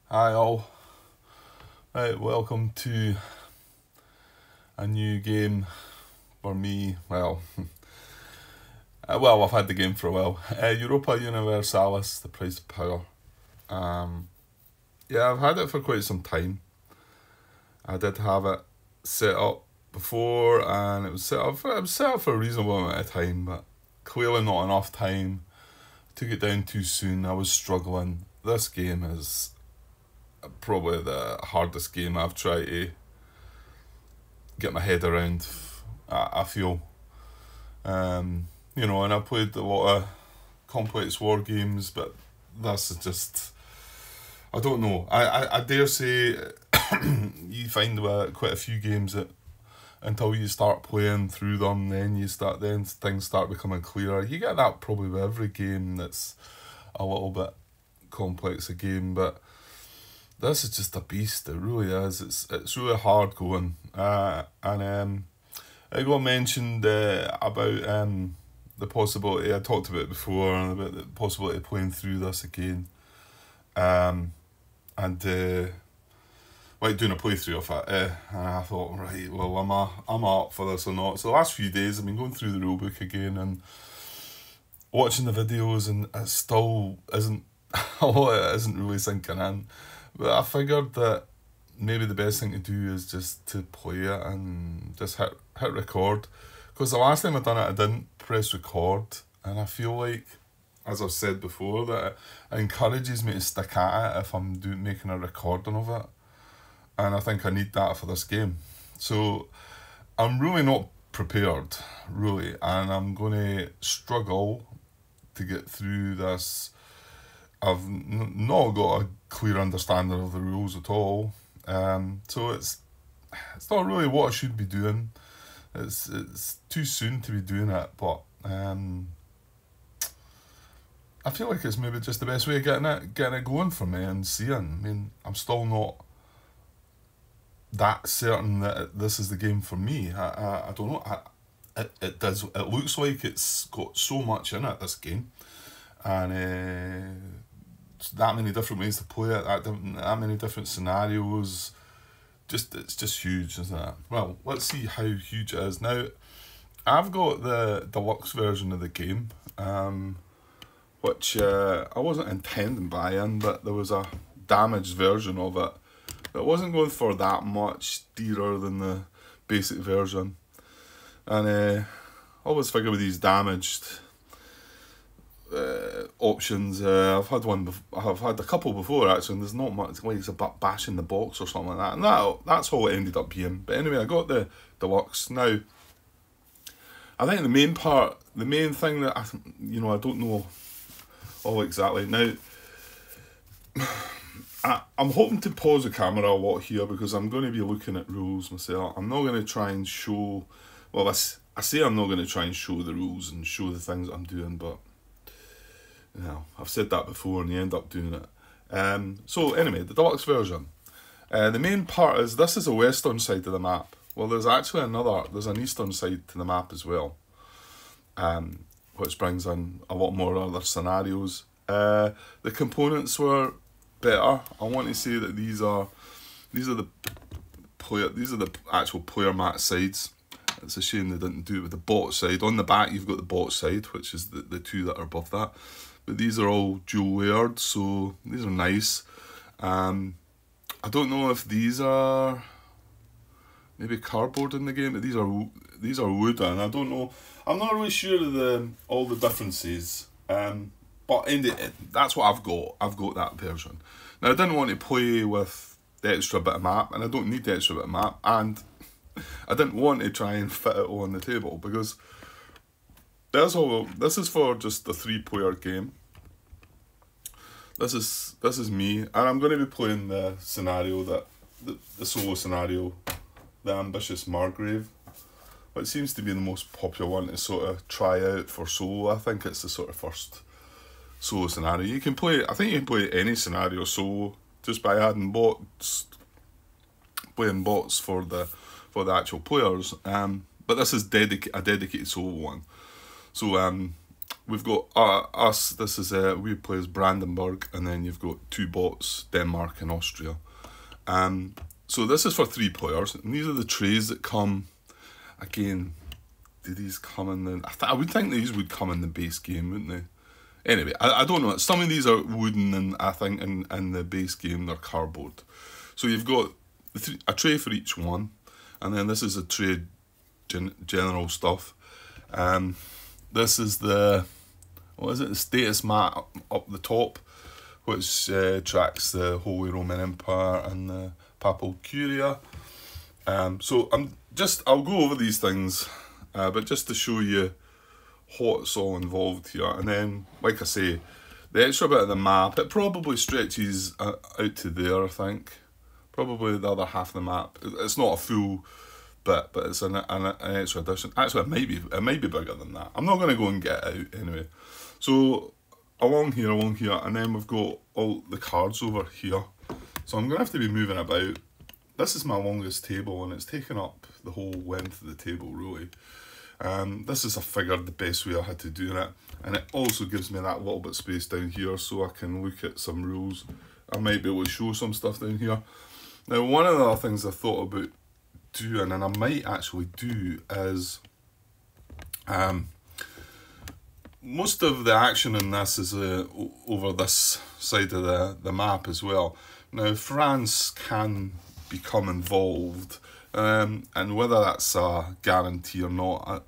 Hi all. Right, welcome to a new game for me. I've had the game for a while. Europa Universalis, The Price of Power. Um, yeah, I've had it for quite some time. I did have it set up before, and it was set up for a reasonable amount of time, but clearly not enough time. Took it down too soon. I was struggling. This game is probably the hardest game I've tried to get my head around. I feel, and I played a lot of complex war games, but this is just, I don't know. I dare say you find quite a few games that until you start playing through them, then things start becoming clearer. You get that probably with every game that's a little bit complex a game, but this is just a beast. It really is. It's really hard going. And I got mentioned about the possibility. I talked about it before about the possibility of playing through this again. And like doing a playthrough of it. And I thought, right, well, am I up for this or not? So the last few days I've been going through the rulebook again and watching the videos, and it still isn't a lot of it isn't really sinking in. But I figured that maybe the best thing to do is just to play it and just hit record. Because the last time I done it, I didn't press record, and I feel like, as I've said before, that it encourages me to stick at it if I'm making a recording of it. And I think I need that for this game. So I'm really not prepared, really, and I'm going to struggle to get through this. I've not got a clear understanding of the rules at all, so it's not really what I should be doing. It's too soon to be doing it, but I feel like it's maybe just the best way of getting it going for me and seeing. I mean, I'm still not that certain that this is the game for me. I don't know. It does. It looks like it's got so much in it, this game, and that many different ways to play it. That many different scenarios. It's just huge, isn't it? Well, let's see how huge it is now. I've got the deluxe version of the game, which I wasn't intending buying, but there was a damaged version of it. It wasn't going for that much dearer than the basic version, and I always figure with these damaged options, I've had a couple before actually, and there's not much, like it's a bash in the box or something like that, and that's all it ended up being. But anyway, I got the deluxe. Now, I think the main thing that I don't know all exactly now. I'm hoping to pause the camera a lot here because I'm going to be looking at rules myself. I'm not going to try and show, well, I say I'm not going to try and show the rules and show the things I'm doing, but I've said that before and you end up doing it. So anyway, the deluxe version. The main part is, this is the western side of the map. Well, there's actually there's an eastern side to the map as well, which brings in a lot more other scenarios. The components were better. I want to say that these are the actual player mat sides. It's a shame they didn't do it with the bot side. On the back you've got the bot side, which is the two that are above that. But these are all dual layered, so these are nice. I don't know if these are maybe cardboard in the game, but these are wooden. I don't know. I'm not really sure of all the differences. But that's what I've got. I've got that version. Now, I didn't want to play with the extra bit of map, and I don't need the extra bit of map, and I didn't want to try and fit it all on the table, because this is for just the 3-player game. This is me, and I'm going to be playing the scenario the solo scenario, the ambitious Margrave, which seems to be the most popular one to sort of try out for solo. I think it's the sort of first solo scenario. I think you can play any scenario solo just by adding playing bots for the actual players. But this is a dedicated solo one. So we've got us. This is we play as Brandenburg, and then you've got 2 bots, Denmark and Austria. So this is for 3 players, and these are the trays that come. Again, do these come in the? I would think these would come in the base game, wouldn't they? Anyway, I don't know. Some of these are wooden, and I think in the base game they're cardboard. So you've got a tray for each one, and then this is a tray general stuff. This is the, what is it? The status mat up the top, which tracks the Holy Roman Empire and the Papal Curia. So I'll go over these things, but just to show you what's all involved here. And then, like I say, the extra bit of the map, it probably stretches out to there, I think. Probably the other half of the map. It's not a full bit, but it's an extra addition. Actually, it might be bigger than that. I'm not going to go and get it out anyway. So, along here, and then we've got all the cards over here. So I'm going to have to be moving about. This is my longest table, and it's taken up the whole length of the table, really. This is, I figured, the best way I had to do it, and it also gives me that little bit of space down here so I can look at some rules. I might be able to show some stuff down here. Now, one of the other things I thought about doing, and I might actually do, is most of the action in this is over this side of the map as well. Now, France can become involved, and whether that's a guarantee or not,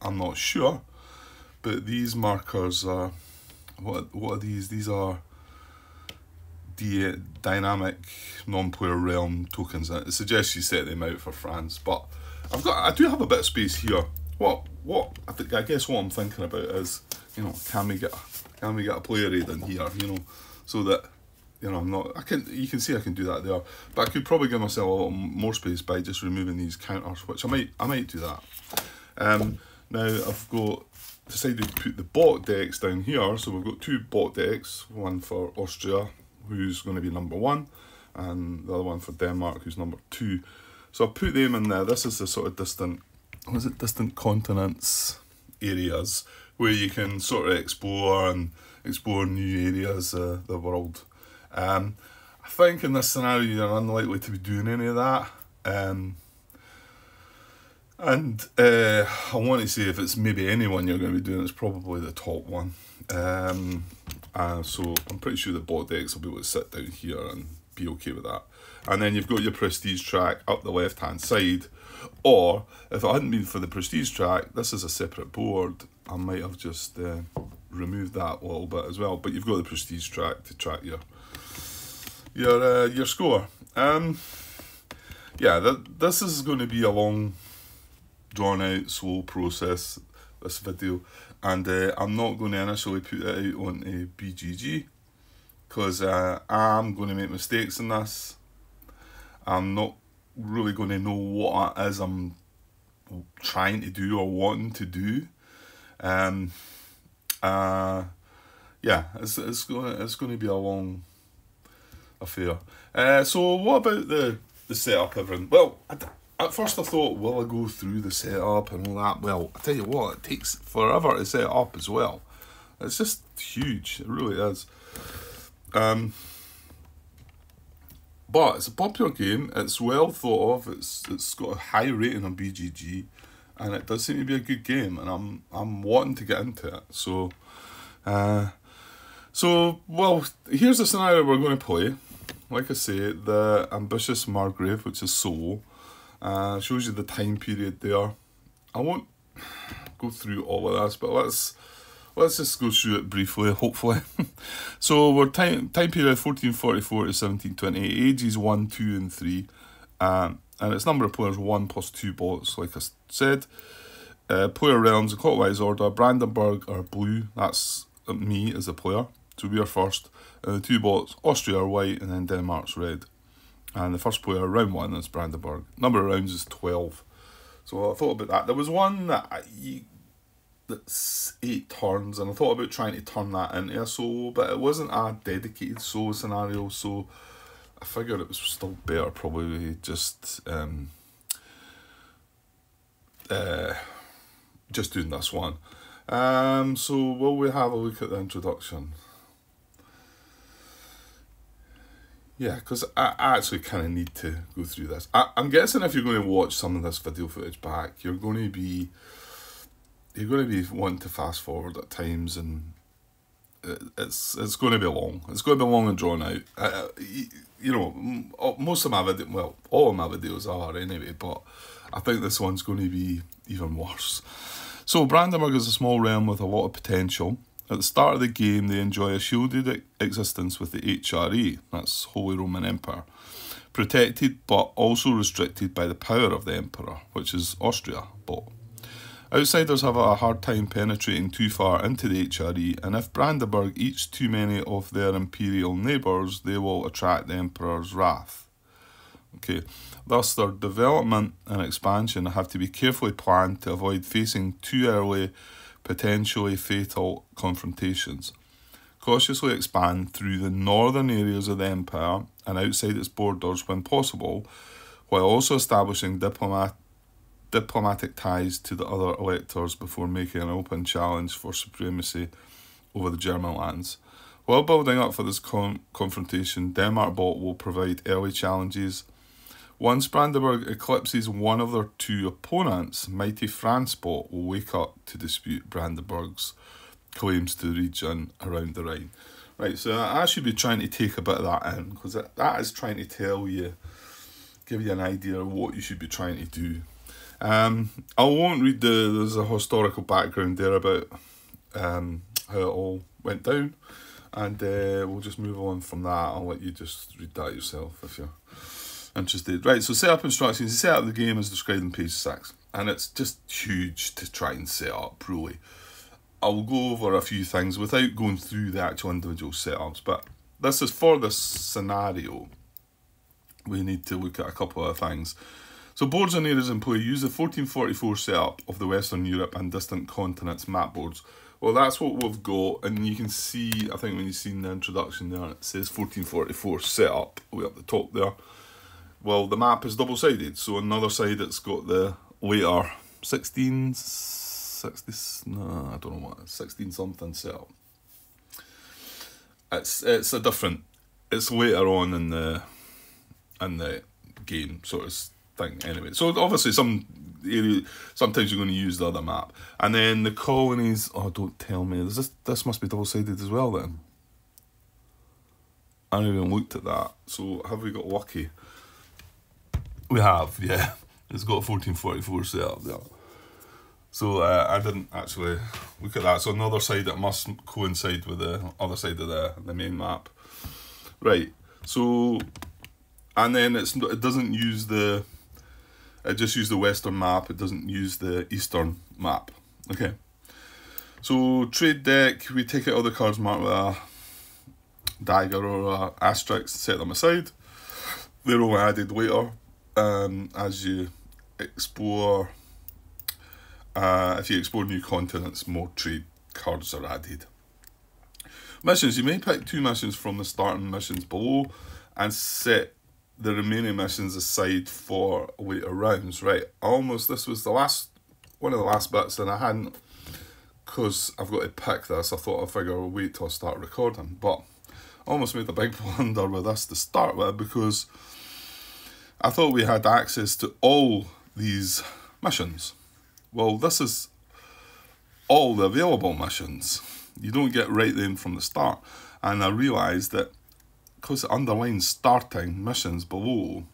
I'm not sure. But these markers are, what are these? These are dynamic non-player realm tokens. It suggests you set them out for France, but I do have a bit of space here. I guess what I'm thinking about is, can we get a player aid in here, so that, you can see I can do that there, but I could probably give myself a little more space by just removing these counters, which I might do that. Now I've decided to put the bot decks down here, so we've got 2 bot decks, one for Austria, who's going to be number 1, and the other one for Denmark, who's number 2. So I'll put them in there. This is the sort of distant continents areas where you can sort of explore new areas of the world. I think in this scenario you're unlikely to be doing any of that. I want to say if it's maybe anyone you're going to be doing, it's probably the top one. So I'm pretty sure the bot decks will be able to sit down here and be okay with that. And then you've got your prestige track up the left hand side, or if it hadn't been for the prestige track, this is a separate board, I might have just removed that a little bit as well. But you've got the prestige track to track your score. Yeah, this is going to be a long, drawn out, slow process, this video, and I'm not going to initially put it out on a BGG because I'm going to make mistakes in this. I'm not really going to know what it is I'm trying to do or wanting to do. Yeah, it's going to be a long affair. So what about the setup, everyone? Well, at first I thought, will I go through the setup and all that? Well, I tell you what, it takes forever to set up as well. It's just huge, it really is. But it's a popular game, it's well thought of, it's got a high rating on BGG, and it does seem to be a good game, and I'm wanting to get into it. So well, here's the scenario we're going to play. Like I say, the ambitious Margrave, which is Solo, shows you the time period there. I won't go through all of this, but let's just go through it briefly, hopefully. So we're time period 1444 to 1728, ages 1, 2 and 3, and its number of players 1 plus 2 bots, like I said. Player realms in clockwise order. Brandenburg are blue, that's me as a player, so we are first. The 2 bots, Austria are white, and then Denmark's red. And the first player, round 1, is Brandenburg. Number of rounds is 12. So I thought about that. There was one that's 8 turns, and I thought about trying to turn that into a solo, but it wasn't a dedicated solo scenario, so I figured it was still better probably just doing this one. So will we have a look at the introduction? Yeah, because I actually kind of need to go through this. I'm guessing if you're going to watch some of this video footage back, you're going to be wanting to fast forward at times, and it's going to be long. It's going to be long and drawn out. You know, most of my all of my videos are anyway, but I think this one's going to be even worse. So Brandenburg is a small realm with a lot of potential. At the start of the game, they enjoy a shielded existence with the HRE, that's Holy Roman Empire, protected but also restricted by the power of the Emperor, which is Austria. But outsiders have a hard time penetrating too far into the HRE, and if Brandenburg eats too many of their imperial neighbours, they will attract the Emperor's wrath. Okay, thus their development and expansion have to be carefully planned to avoid facing too early, potentially fatal confrontations. Cautiously expand through the northern areas of the empire and outside its borders when possible, while also establishing diplomatic ties to the other electors before making an open challenge for supremacy over the German lands. While building up for this confrontation, Denmark will provide early challenges. Once Brandenburg eclipses one of their two opponents, mighty France will wake up to dispute Brandenburg's claims to the region around the Rhine. Right, so I should be trying to take a bit of that in, because that is trying to tell you, give you an idea of what you should be trying to do. I won't read there's a historical background there about how it all went down, and we'll just move on from that. I'll let you just read that yourself if you're interested. Right, so setup instructions. You set up the game as described on page 6, and it's just huge to try and set up, really. I'll go over a few things without going through the actual individual setups, but this is for this scenario. We need to look at a couple of things. So boards and areas in play use the 1444 setup of the Western Europe and distant continents map boards. Well, that's what we've got, and you can see, I think when you've seen the introduction there, it says 1444 setup way up the top there. Well, the map is double-sided, so on the other side it's got the later 16 something setup. It's a different, it's later on in the game sort of thing anyway. So obviously sometimes you're going to use the other map. And then the colonies, oh don't tell me, this must be double-sided as well then. I haven't even looked at that, so have we got lucky? We have, yeah. It's got a 1444 set up there. So I didn't actually look at that. So on the other side, it must coincide with the other side of the main map. Right, so, and then it doesn't use it just uses the Western map, it doesn't use the Eastern map. Okay. So trade deck, we take out all the cards marked with a dagger or a asterisk, set them aside. They're all added later. As you explore, if you explore new continents, more trade cards are added. Missions, you may pick 2 missions from the starting missions below and set the remaining missions aside for later rounds. Right, this was one of the last bits, and I hadn't, because I've got to pick this, I thought I'd figure I'll wait till I start recording, but I almost made a big blunder with this to start with, because I thought we had access to all these missions. Well, this is all the available missions. You don't get right them from the start. And I realised that because it underlines starting missions below,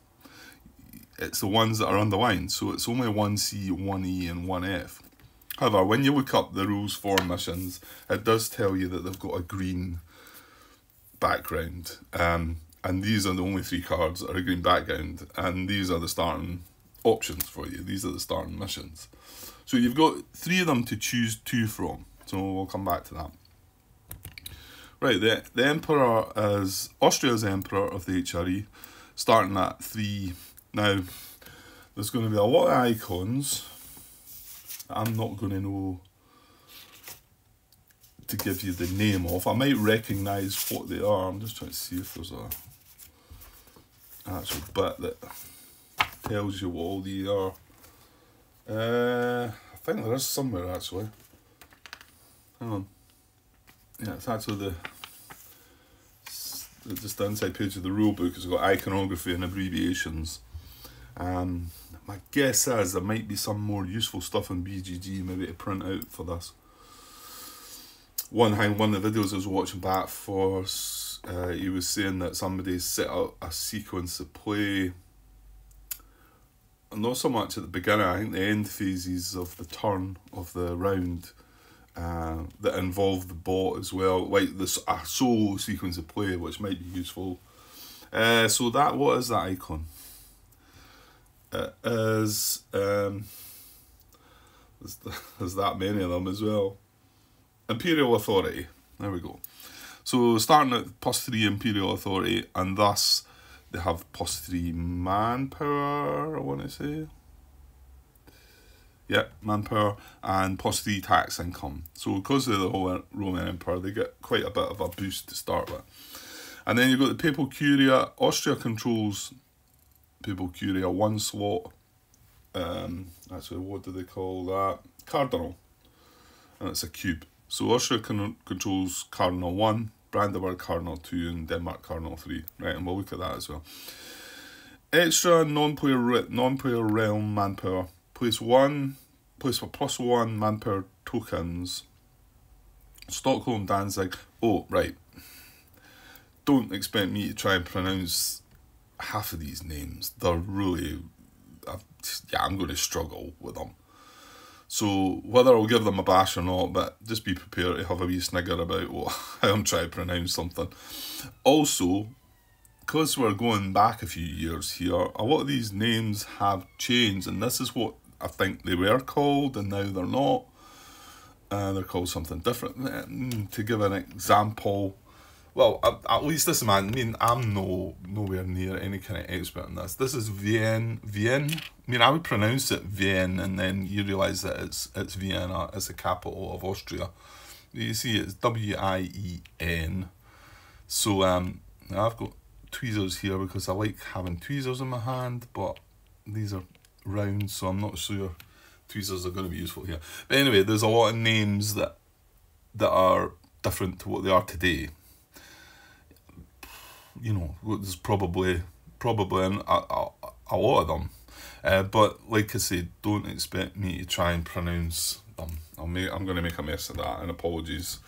it's the ones that are underlined. So it's only 1C, 1E and 1F. However, when you look up the rules for missions, it does tell you that they've got a green background. And these are the only 3 cards that are a green background. And these are the starting options for you. These are the starting missions. So you've got 3 of them to choose 2 from. So we'll come back to that. Right, the Emperor is Austria's Emperor of the HRE, starting at 3. Now, there's going to be a lot of icons that I'm not going to know to give you the name of. I might recognise what they are. I'm just trying to see if there's a actual bit that tells you what all these are. I think there is somewhere actually. hang on. Yeah, it's actually just the inside page of the rule book has got iconography and abbreviations. My guess is there might be some more useful stuff in BGG maybe to print out for this. One of the videos I was watching back for, he was saying that somebody set up a sequence of play, not so much at the beginning, I think the end phases of the turn of the round, that involve the bot as well, like a solo sequence of play, which might be useful. So what is that icon? It is, there's that many of them as well. Imperial Authority, there we go. So starting at +3 Imperial Authority, and thus they have +3 manpower, I want to say. Yeah, manpower, and +3 tax income. So because of the whole Roman Empire, they get quite a bit of a boost to start with. And then you've got the Papal Curia. Austria controls Papal Curia, 1 slot. Actually, what do they call that? Cardinal. And it's a cube. So Austria controls Cardinal 1, Brandenburg Cardinal 2, and Denmark Cardinal 3. Right, and we'll look at that as well. Extra non-player realm manpower. Place for +1 manpower tokens. Stockholm, Danzig. Oh, right. Don't expect me to try and pronounce half of these names. They're really, I'm going to struggle with them. So whether I'll give them a bash or not, but just be prepared to have a wee snigger about how I'm trying to pronounce something. Also, because we're going back a few years here, a lot of these names have changed, and this is what I think they were called, and now they're not. They're called something different. To give an example, well, at least this man, I mean, I'm nowhere near any kind of expert in this. This is Vienne. I mean, I would pronounce it Vienne, and then you realise that it's Vienna, it's the capital of Austria. You see, it's W-I-E-N. So I've got tweezers here because I like having tweezers in my hand, but these are round, so I'm not sure tweezers are going to be useful here. But anyway, there's a lot of names that are different to what they are today. You know, there's probably a lot of them. But like I said, don't expect me to try and pronounce them. I'm going to make a mess of that, and apologies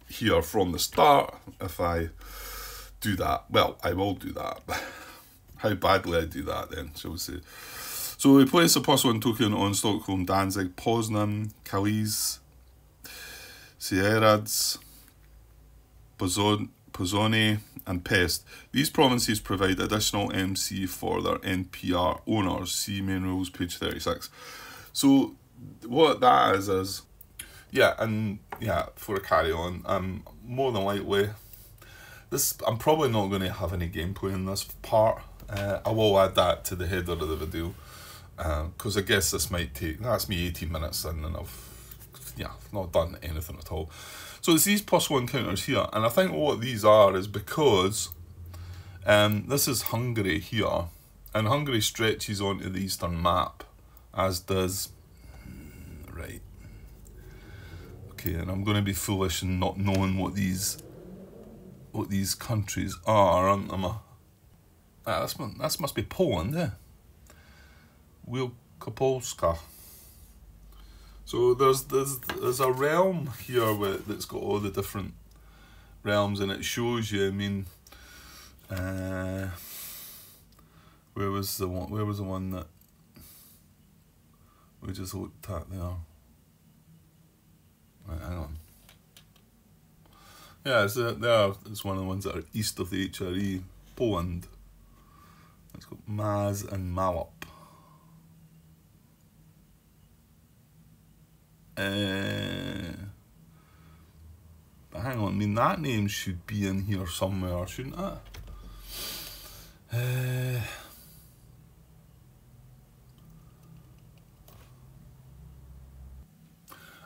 here from the start if I do that. Well, I will do that. How badly I do that then, shall we say. So we place a +1 token on Stockholm, Danzig, Poznan, Calais, Sierrads, Pozzone, and Pest. These provinces provide additional MC for their NPR owners. See main rules, page 36. So what that is for a carry on, more than likely, I'm probably not going to have any gameplay in this part. I will add that to the header of the video, because I guess that's me 18 minutes in, and I've not done anything at all. So it's these +1 counters here, and I think what these are is because this is Hungary here, and Hungary stretches onto the eastern map, as does, right, okay, and I'm going to be foolish in not knowing what these countries are, aren't I? This must be Poland, eh? Wielkopolska. So there's a realm here that's got all the different realms, and it shows you. I mean, where was the one that we just looked at there? Right, hang on. Yeah, it's one of the ones that are east of the HRE, Poland. It's got Maz and Malop. But hang on, I mean, that name should be in here somewhere, shouldn't it?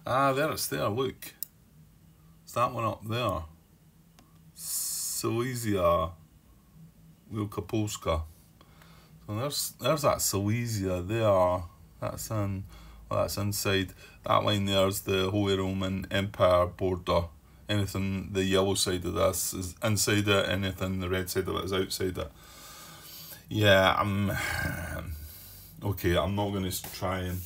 There it's there, look. It's that one up there. Silesia Wielkopolska. So there's that Silesia there. That's in Well, that's inside. That line there is the Holy Roman Empire border. Anything the yellow side of this is inside it, anything the red side of it is outside it. Yeah, okay, I'm not going to try and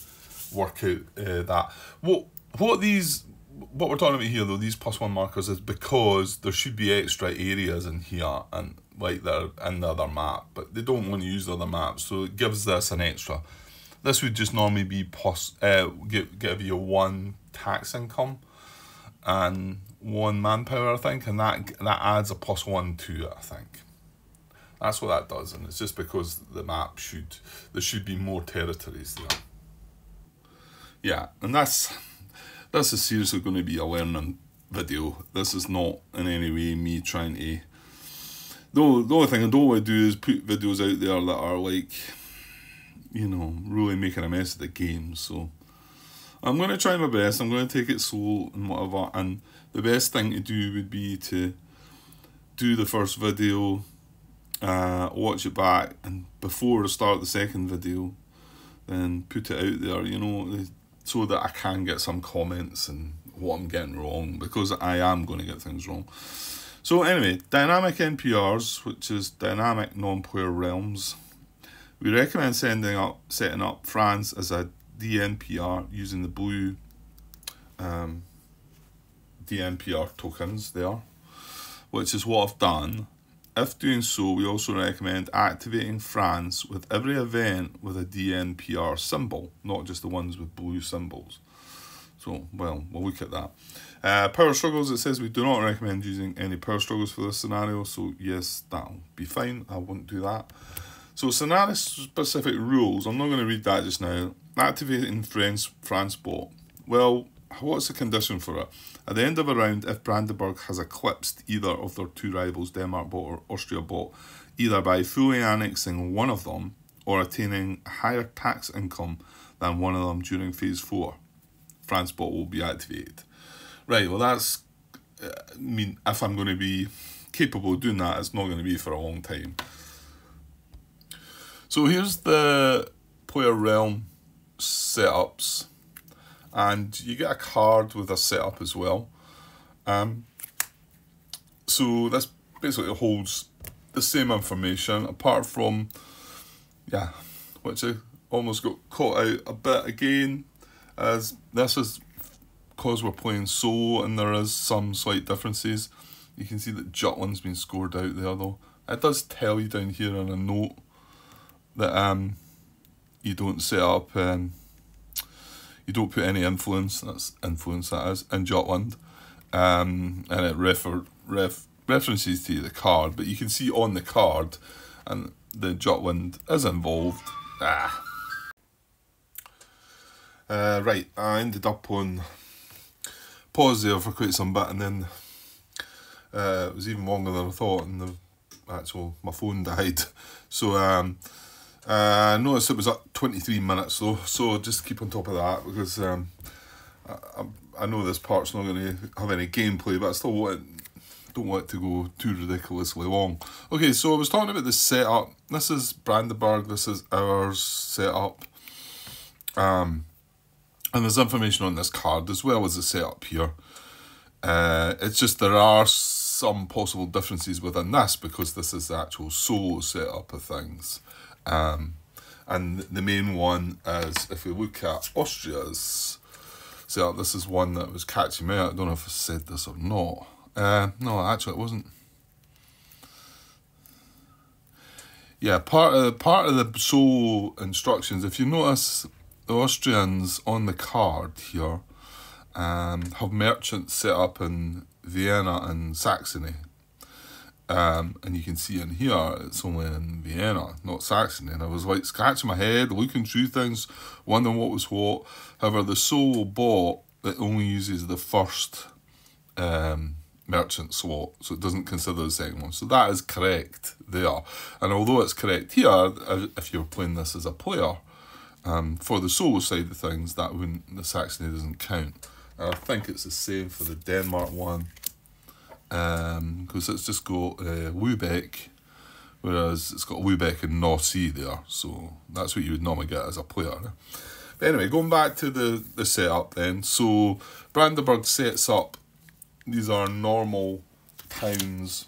work out that. What we're talking about here though, these +1 markers, is because there should be extra areas in here and like they're in the other map, but they don't want to use the other map, so it gives this an extra. This would just normally be give you 1 tax income and 1 manpower, I think, and that adds a +1 to it, I think. That's what that does, and it's just because the map there should be more territories there. Yeah, and this is seriously going to be a learning video. This is not in any way me trying to... The only thing I don't want to do is put videos out there that are like, you know, really making a mess of the game. So I'm going to try my best. I'm going to take it slow and whatever. And the best thing to do would be to do the first video, watch it back, and before I start the second video, then put it out there, you know, so that I can get some comments and what I'm getting wrong, because I am going to get things wrong. So anyway, dynamic NPRs, which is dynamic non-player realms. We recommend setting up France as a DNPR using the blue DNPR tokens there, which is what I've done. If doing so, we also recommend activating France with every event with a DNPR symbol, not just the ones with blue symbols. So, well, we'll look at that. Power struggles, it says we do not recommend using any power struggles for this scenario, so yes, that'll be fine. I won't do that. So, scenario-specific rules, I'm not going to read that just now. Activating France bot. Well, what's the condition for it? At the end of a round, if Brandenburg has eclipsed either of their 2 rivals, Denmark bot or Austria bot, either by fully annexing one of them or attaining a higher tax income than one of them during phase 4, France bot will be activated. Right, well that's, I mean, if I'm going to be capable of doing that, it's not going to be for a long time. So here's the player realm setups, and you get a card with a setup as well. So this basically holds the same information, apart from, yeah, which I almost got caught out a bit again, as this is because we're playing solo and there is some slight differences. You can see that Jutland's been scored out there though. It does tell you down here on a note that you don't set up, you don't put any influence, that's influence that is, in Jutland, and it references to the card, but you can see on the card, and the Jutland is involved. Right, I ended up on pause there for quite some bit, and then it was even longer than I thought, and my phone died. So I noticed it was at 23 minutes though, so just keep on top of that, because I know this part's not going to have any gameplay, but I still don't want it to go too ridiculously long. Okay, so I was talking about the setup. This is Brandenburg, this is our setup. And there's information on this card as well as the setup here. It's just there are some possible differences within this, because this is the actual solo setup of things. And the main one is, if we look at Austria's setup, this is one that was catching me out. I don't know if I said this or not. No, actually it wasn't. Yeah, part of the solo instructions, if you notice, the Austrians on the card here have merchants set up in Vienna and Saxony. And you can see in here, it's only in Vienna, not Saxony. And I was like scratching my head, looking through things, wondering what was what. However, the solo bot, it only uses the first merchant slot, so it doesn't consider the second one. So that is correct there. And although it's correct here, if you're playing this as a player, for the solo side of things, that wouldn't, the Saxony doesn't count. I think it's the same for the Denmark one. Because it's just got Lübeck, whereas it's got Lübeck and North Sea there, so that's what you would normally get as a player. But anyway, going back to the setup then. So Brandenburg sets up, these are normal towns,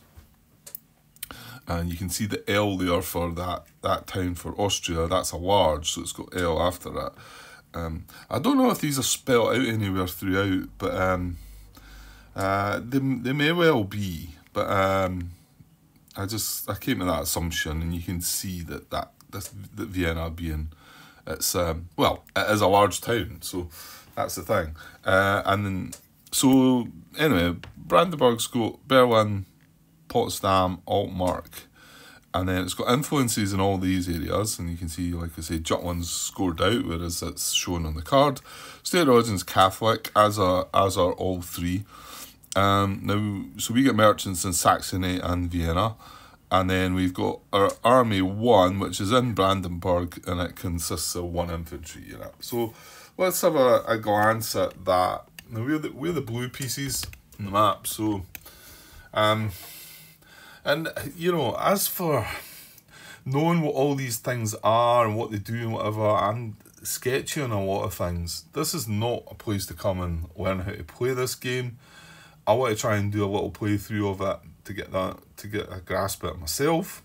and you can see the L there for that town for Austria. That's a large, so it's got L after that. I don't know if these are spelled out anywhere throughout, but they may well be. But I came to that assumption, and you can see that Vienna being, it's well, it is a large town, so that's the thing. And then so anyway, Brandenburg's got Berlin, Potsdam, Altmark, and then it's got influences in all these areas, and you can see, like I say, Jutland's scored out, whereas it's shown on the card. State of origin's Catholic, as are all three. Now, so we get merchants in Saxony and Vienna, and then we've got our Army 1, which is in Brandenburg, and it consists of 1 infantry unit. So let's have a glance at that. Now, we're the blue pieces on the map, so and, you know, as for knowing what all these things are and what they do and whatever, I'm sketchy on a lot of things. This is not a place to come and learn how to play this game. I want to try and do a little playthrough of it to get a grasp of it myself,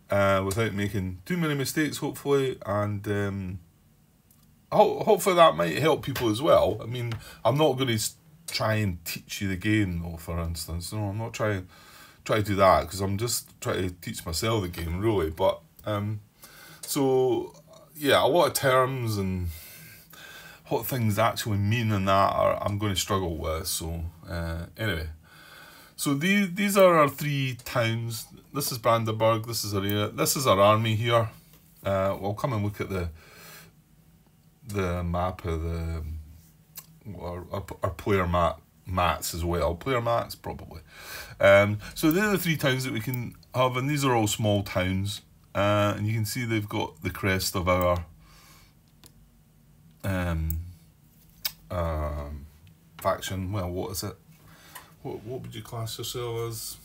without making too many mistakes, hopefully, and hopefully that might help people as well. I mean, I'm not going to try and teach you the game, though, for instance. No, I'm not trying to do that, because I'm just trying to teach myself the game, really. But so yeah, a lot of terms and what things actually mean and that I'm going to struggle with. So anyway, so these are our 3 towns. This is Brandenburg. This is our area. This is our army here. We'll come and look at the map of our player mats as well. Player mats, probably. So they're the 3 towns that we can have, and these are all small towns. And you can see they've got the crest of our faction. Well, what is it? What would you class yourself as?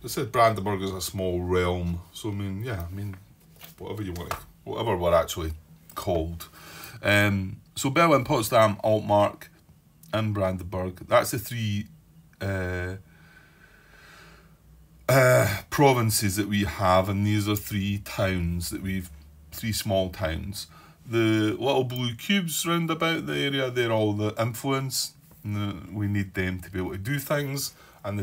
It said Brandenburg is a small realm, so I mean, yeah, I mean, whatever you want, whatever we're actually called. So Berlin, Potsdam, Altmark, and Brandenburg. That's the 3 provinces that we have, and these are 3 towns that 3 small towns. The little blue cubes round about the area, they're all the influence. We need them to be able to do things. And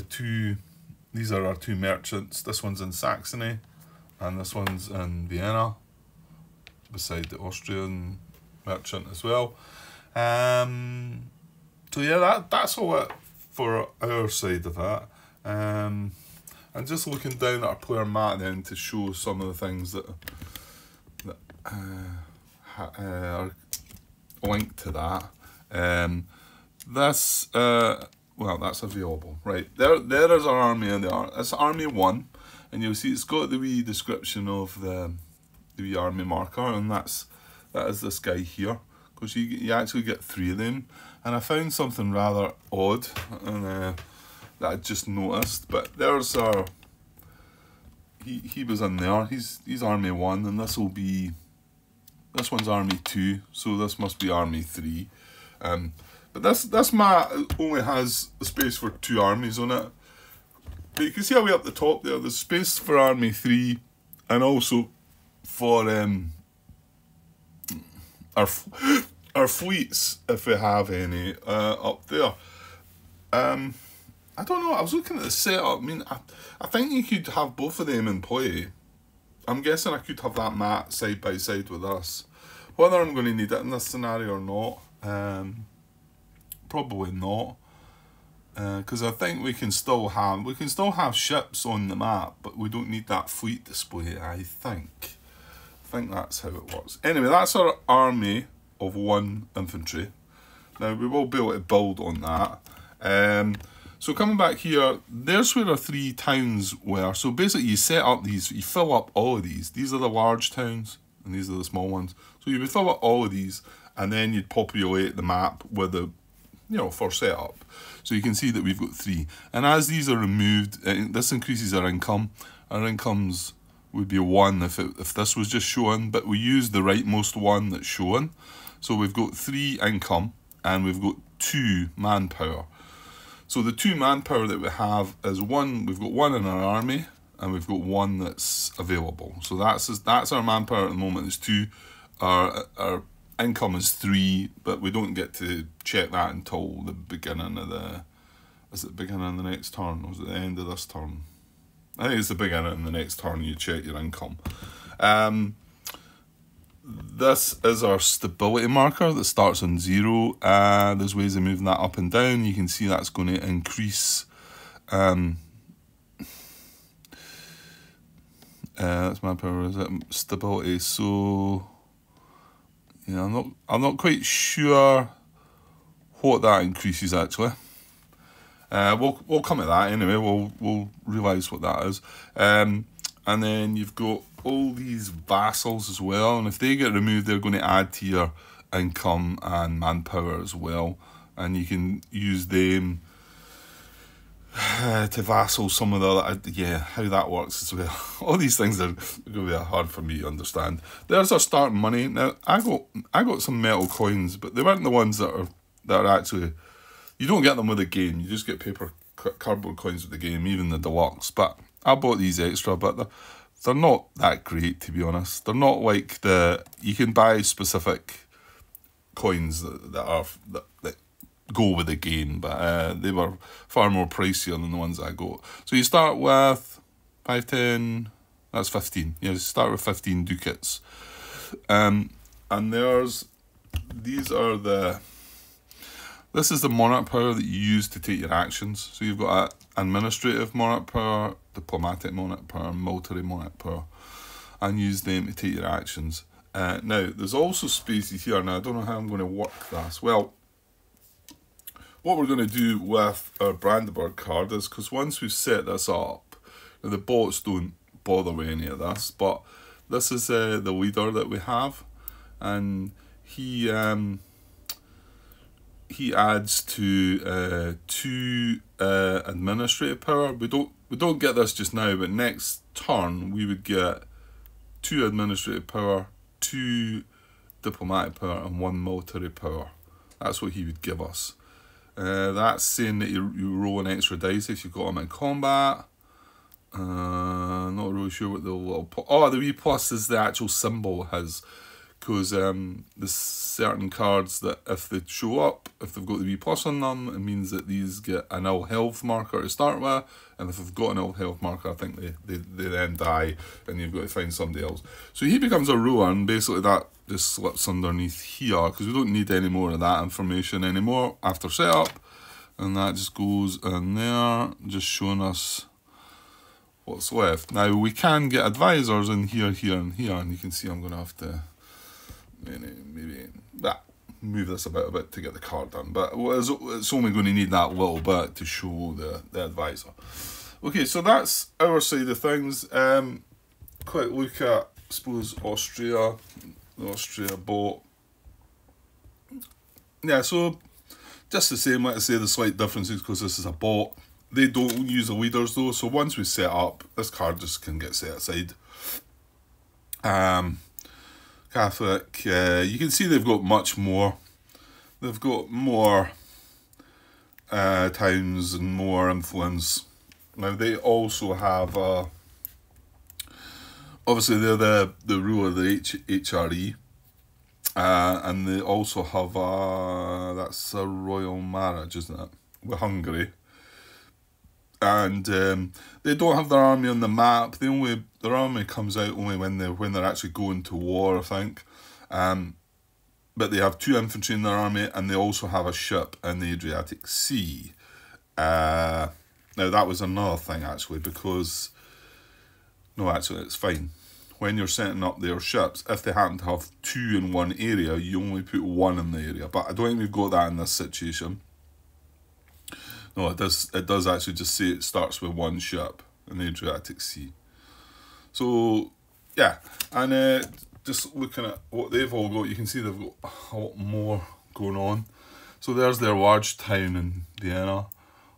these are our 2 merchants. This one's in Saxony, and this one's in Vienna, beside the Austrian merchant as well. So yeah, that's all it for our side of that. And just looking down at our player mat then to show some of the things that are linked to that. Well, that's available. Right, there is our army in there. It's Army 1, and you'll see it's got the wee description of the wee army marker, and that is this guy here, because you actually get 3 of them. And I found something rather odd, and that I just noticed. But there's our he was in there. He's Army 1, and this one's Army 2, so this must be Army 3. But this map only has a space for 2 armies on it. But you can see how way up the top there's space for Army 3, and also for our fleets, if we have any, up there. I don't know, I was looking at the setup. I mean, I think you could have both of them in play. I'm guessing I could have that mat side by side with us. Whether I'm going to need it in this scenario or not, probably not. Because I think we can still have ships on the map, but we don't need that fleet display, I think. I think that's how it works. Anyway, that's our army of 1 infantry. Now, we will be able to build on that. So coming back here, there's where our 3 towns were. So basically you set up these, you fill up all of these. These are the large towns, and these are the small ones. So you would fill up all of these, and then you'd populate the map with the, for setup. So you can see that we've got 3. And as these are removed, this increases our income. Our incomes would be 1 if this was just showing, but we use the rightmost one that's showing. So we've got 3 income and we've got 2 manpower. So the 2 manpower that we have is 1, we've got 1 in our army and we've got 1 that's available. So that's our manpower at the moment is 2. Our income is 3, but we don't get to check that until the beginning of the... Is it the beginning of the next turn, or is it the end of this turn? I think it's the beginning of the next turn you check your income. This is our stability marker that starts on 0. There's ways of moving that up and down. You can see that's going to increase. That's manpower, is it? Stability. So yeah, I'm not quite sure what that increases actually. We'll come at that anyway. We'll realise what that is. And then you've got all these vassals as well, and if they get removed, they're going to add to your income and manpower as well, and you can use them to vassal some of the other, yeah, how that works as well. All these things are going to be hard for me to understand. There's our starting money. Now I got some metal coins, but they weren't the ones that are actually. You don't get them with the game. You just get paper cardboard coins with the game, even the deluxe. But I bought these extra, but they're not that great, to be honest. They're not like you can buy specific coins that go with the game, but they were far more pricier than the ones I got. So you start with 5, 10, that's 15. You start with 15 ducats. And this is the monarch power that you use to take your actions. So you've got administrative monarch power, diplomatic monarch power, military monarch power, and use them to take your actions. Now, there's also spaces here. Now, I don't know how I'm going to work this. Well, what we're going to do with our Brandenburg card is, because once we've set this up, now the bots don't bother with any of this, but this is the leader that we have, and he adds to 2 administrative power. We don't get this just now, but next turn we would get 2 administrative power, 2 diplomatic power, and 1 military power. That's what he would give us. That's saying that you roll an extra dice if you've got him in combat. Not really sure what the little... the wee plus is the actual symbol has. Because there's certain cards that if they show up, if they've got the wee plus on them, it means that these get an ill health marker to start with, and if they've got an ill health marker, I think they then die, and you've got to find somebody else. So he becomes a ruler, and basically that just slips underneath here, because we don't need any more of that information anymore after setup, and that just goes in there, just showing us what's left. Now we can get advisors in here, here, and here, and you can see I'm going to have to maybe move this about a bit to get the card done, but it's only going to need that little bit to show the advisor. Okay, so that's our side of things. Quick look at, I suppose, Austria, the Austria bot. Yeah, so just the same, like I say, the slight differences because this is a bot. They don't use the leaders though, so once we set up, this card just can get set aside. Catholic, you can see they've got much more. They've got more towns and more influence. Now they also have, obviously they're the ruler of the HRE, and they also have, that's a royal marriage, isn't it, with Hungary. And they don't have their army on the map. Their army comes out only when they're actually going to war, I think. But they have 2 infantry in their army, and they also have a ship in the Adriatic Sea. Now that was another thing actually, because no, actually it's fine. When you're setting up their ships, if they happen to have 2 in one area, you only put 1 in the area. But I don't think we've got that in this situation. No, it does actually just say it starts with 1 ship in the Adriatic Sea. So, yeah, and just looking at what they've all got, you can see they've got a lot more going on. So there's their large town in Vienna,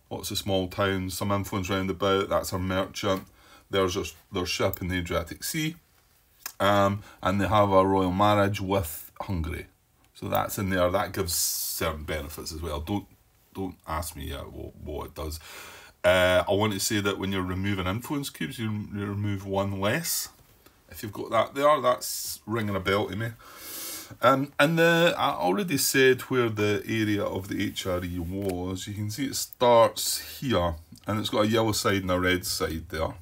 lots of small towns, some influence round about, that's our merchant. there's their ship in the Adriatic Sea, and they have a royal marriage with Hungary. So that's in there. That gives certain benefits as well. Don't ask me yet what it does. I want to say that when you're removing influence cubes, you remove one less. If you've got that there, that's ringing a bell to me. And I already said where the area of the HRE was. You can see it starts here, and it's got a yellow side and a red side there.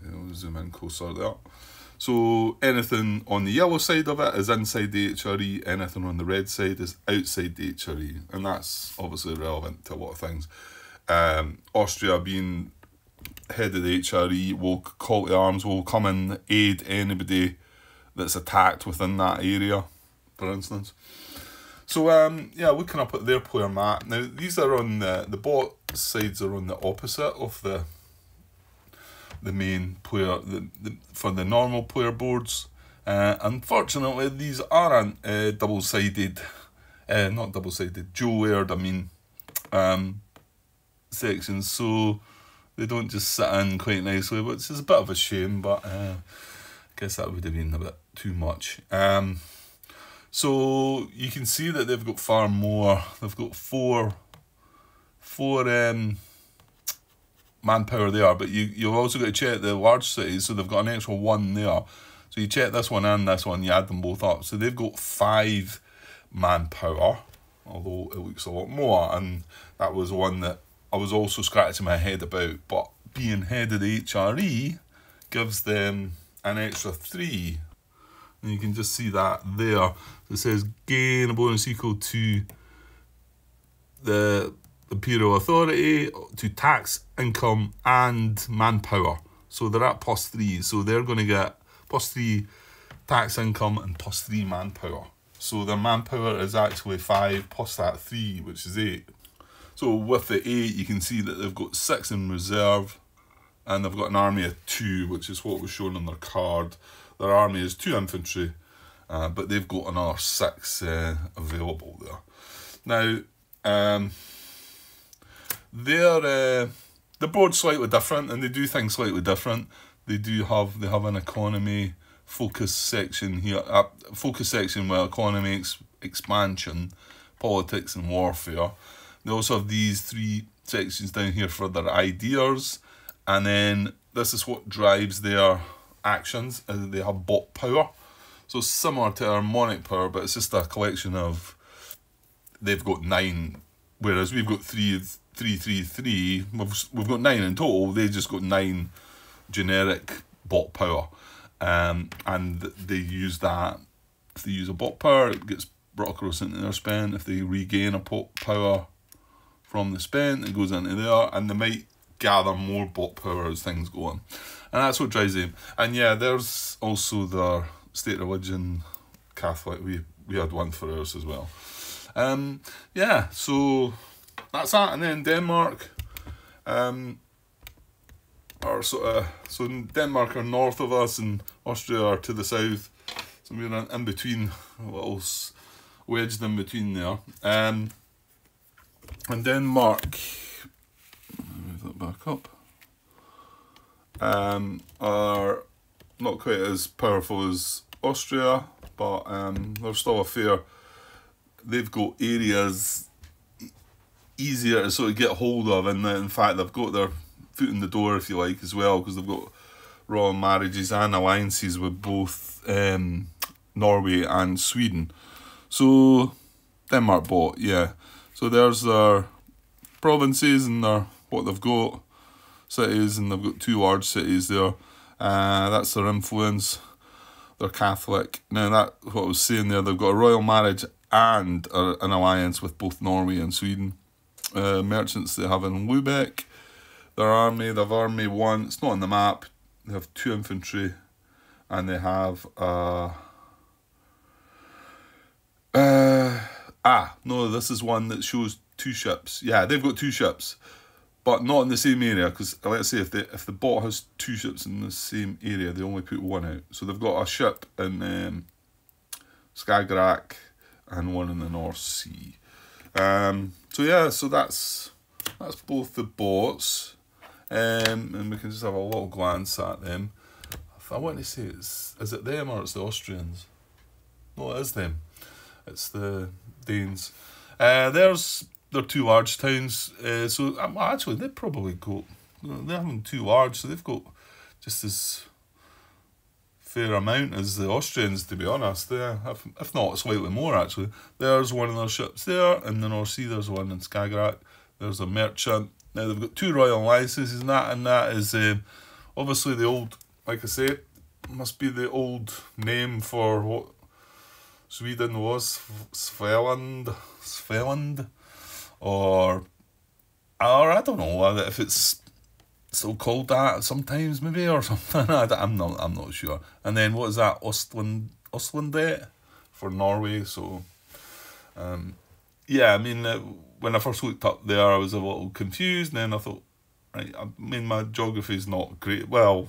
I'll zoom in closer there. So anything on the yellow side of it is inside the HRE, anything on the red side is outside the HRE, and that's obviously relevant to a lot of things. Austria being head of the HRE will call to arms, will come and aid anybody that's attacked within that area, for instance. So yeah, looking up at their player map. Now these are on the bot sides are on the opposite of the main player, for the normal player boards. Unfortunately, these aren't double-sided, not double-sided, dual-layered, I mean, sections, so they don't just sit in quite nicely, which is a bit of a shame, but I guess that would have been a bit too much. So you can see that they've got far more. They've got four manpower there, but you've also got to check the large cities, so they've got an extra one there. So you check this one and this one, you add them both up. So they've got 5 manpower, although it looks a lot more, and that was one that I was also scratching my head about, but being head of the HRE gives them an extra 3. And you can just see that there. It says gain a bonus equal to the imperial authority, to tax, income, and manpower. So they're at +3. So they're going to get +3 tax, income, and +3 manpower. So their manpower is actually 5 plus that 3, which is 8. So with the 8, you can see that they've got 6 in reserve, and they've got an army of 2, which is what was shown on their card. Their army is 2 infantry, but they've got another 6 available there. Now, the board's slightly different, and they do things slightly different. They have an economy focus section here, focus section where economy, expansion, politics, and warfare. They also have these 3 sections down here for their ideas, and then this is what drives their actions. They have bot power, so similar to harmonic power, but it's just a collection of. They've got 9, whereas we've got 3, 3, 3, 3. We've got 9 in total. They just got 9 generic bot power, and they use that. If they use a bot power, it gets brought across into their spend. If they regain a bot power from the spend, it goes into there, and they might gather more bot power as things go on, and that's what drives them. And yeah, there's also their state religion, Catholic. We had one for ours as well. Yeah, so that's that. And then Denmark, are so Denmark are north of us, and Austria are to the south. So we're in between, a little wedged in between there. And Denmark, move that back up, are not quite as powerful as Austria, but they're still a fair. They've got areas easier to sort of get hold of, and in fact they've got their foot in the door, if you like, as well, because they've got royal marriages and alliances with both Norway and Sweden. So Denmark bought, yeah. So there's their provinces and their what they've got, cities, and they've got 2 large cities there. That's their influence. They're Catholic. Now that what I was saying there, they've got a royal marriage and an alliance with both Norway and Sweden. Merchants they have in Lubeck. Their army, they have army 1. It's not on the map. They have 2 infantry, and they have no, this is one that shows 2 ships. Yeah, they've got 2 ships, but not in the same area, because let's say if the bot has 2 ships in the same area, they only put 1 out. So they've got a ship in Skagerrak and 1 in the North Sea. So yeah, so that's both the bots. And we can just have a little glance at them. I want to say is it them or it's the Austrians? No, it is them. It's the Danes. There's their two large towns. So actually, they've probably got. They haven't too large, so they've got just as fair amount as the Austrians, to be honest. Yeah, if not slightly more actually. There's one of their ships there in the North Sea. There's one in Skagerrak. There's a merchant. Now they've got two royal licenses, and that is obviously the old. Like I say, must be the old name for what Sweden was, Svealand, or I don't know if it's still called that sometimes maybe or something. I'm not sure. And then what is that, Ostlandet for Norway? So yeah, I mean when I first looked up there, I was a little confused, and then I thought, right, I mean my geography is not great. Well,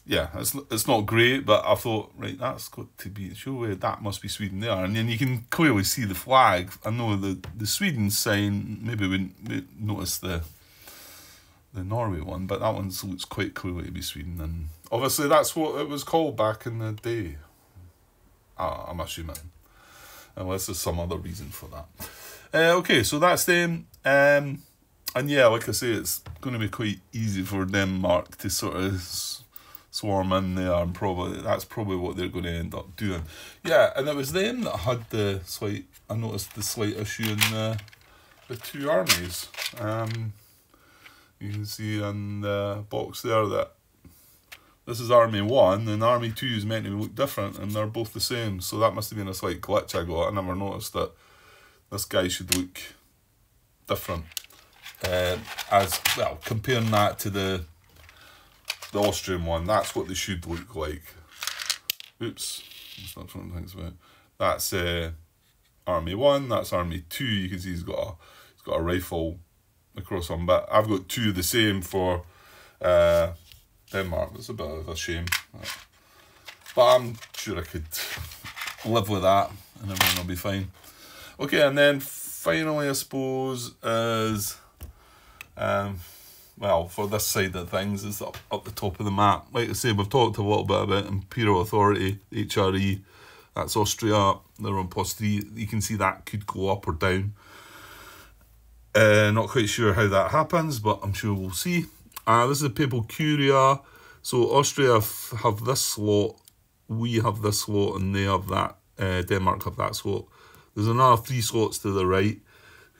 yeah, it's not great, but I thought, right, that's got to be, surely that must be Sweden there. And then you can clearly see the flag. I know the Sweden sign, maybe we wouldn't notice the Norway one, but that one looks quite clearly to be Sweden. And obviously that's what it was called back in the day. I'm assuming. Unless there's some other reason for that. Okay, so that's them. And yeah, like I say, it's going to be quite easy for Denmark to sort of swarm in there, and that's probably what they're going to end up doing. Yeah, and it was them that had the slight. I noticed the slight issue in the two armies. You can see in the box there that this is Army 1 and Army 2 is meant to look different, and they're both the same. So that must have been a slight glitch I got. I never noticed that this guy should look different. As well, comparing that to the Austrian one, that's what they should look like. Oops, that's not what I'm thinking about. That's Army 1, that's Army 2. You can see he's got a rifle across him, but I've got two the same for Denmark. It's a bit of a shame, but I'm sure I could live with that and everything will be fine. Okay, and then finally I suppose is well, for this side of things, is up the top of the map. Like I say, we've talked a little bit about Imperial Authority, HRE. That's Austria. They're on +3. You can see that could go up or down. Not quite sure how that happens, but I'm sure we'll see. This is the Papal Curia. So Austria have this slot, we have this slot, and they have that. Denmark have that slot. There's another 3 slots to the right.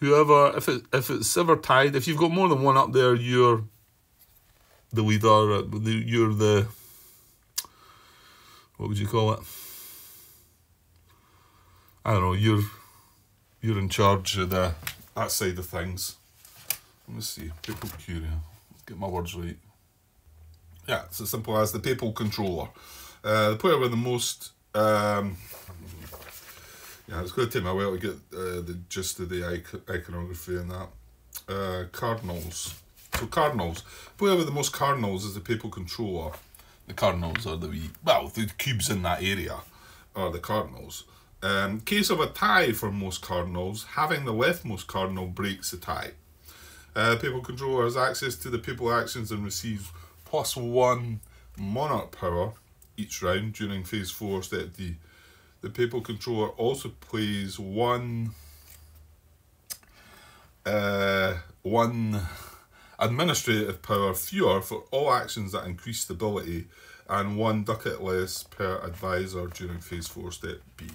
Whoever, if it's ever tied, if you've got more than one up there, you're the leader. You're the, what would you call it? I don't know. You're in charge of that side of things. Let me see. Papal Curia. Get my words right. Yeah, it's as simple as the Papal Controller. The player with the most. Yeah, it's going to take me a while to get the gist of the iconography and that. Cardinals. So cardinals. Player with the most cardinals is the Papal Controller. The cardinals are the cubes in that area are the cardinals. Case of a tie for most cardinals, having the leftmost cardinal breaks the tie. Papal Controller has access to the papal actions and receives +1 monarch power each round during phase 4, step D. The Papal Controller also plays one administrative power fewer for all actions that increase stability, and 1 ducat less per advisor during phase 4, step B.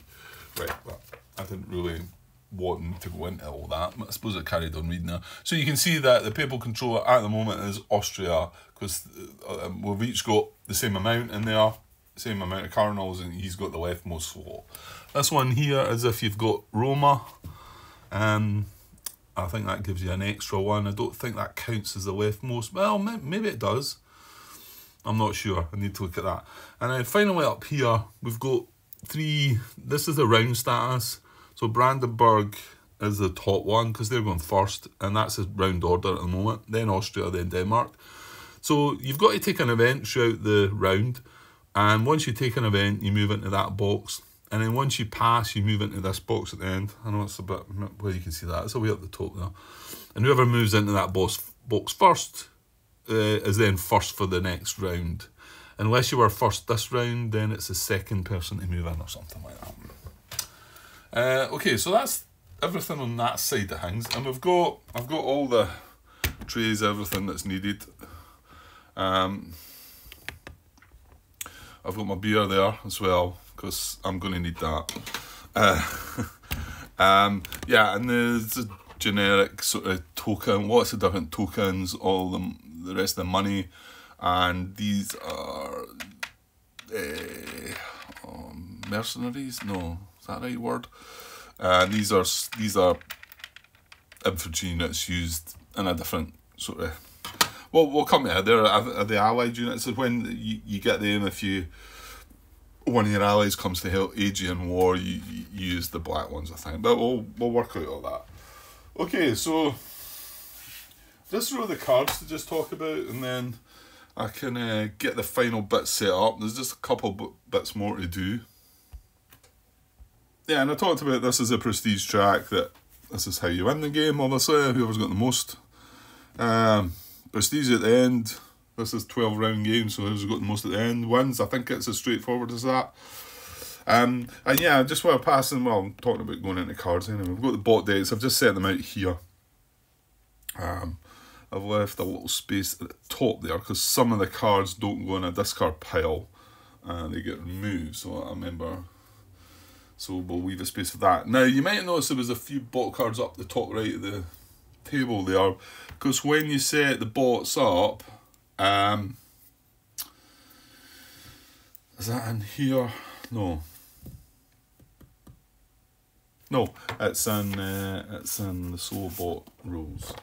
Right, but I didn't really want to go into all that, but I suppose I carried on reading there. So you can see that the Papal Controller at the moment is Austria, because we've each got the same amount in there, same amount of cardinals, and he's got the leftmost slot. This one here is if you've got Roma. I think that gives you an extra one. I don't think that counts as the leftmost. Well, maybe it does. I'm not sure. I need to look at that. And then finally up here, we've got 3. This is the round status. So Brandenburg is the top one because they're going first, and that's a round order at the moment. Then Austria, then Denmark. So you've got to take an event throughout the round, and once you take an event, you move into that box, and then once you pass, you move into this box at the end. I know it's a bit, well, you can see that, it's a way up the top there. And whoever moves into that box first is then first for the next round. Unless you were first this round, then it's the second person to move in or something like that. Okay, so that's everything on that side of things, and I've got all the trays, everything that's needed. I've got my beer there as well, because I'm going to need that. Yeah, and there's a generic sort of token, lots of different tokens, all the rest of the money, and these are mercenaries? No, is that the right word? These are infantry units used in a different sort of... Well, we'll come to it. They're the allied units. So when you get them, if one of your allies comes to help aid you in war, you use the black ones, I think. But we'll work out all that. Okay, so this row of the cards to just talk about, and then I can get the final bit set up. There's just a couple bits more to do. Yeah, and I talked about this as a prestige track, that this is how you win the game, obviously, whoever's got the most. Prestige at the end. This is 12 round game, so who's got the most at the end wins. I think it's as straightforward as that. And yeah, just while passing, well, I'm talking about going into cards anyway. We've got the bot decks. I've just set them out here. I've left a little space at the top there, because some of the cards don't go in a discard pile. They get removed, so I remember. So we'll leave a space for that. Now, you might notice there was a few bot cards up the top right of the table there, because when you set the bots up, is that in here? No, it's in the solo bot rules,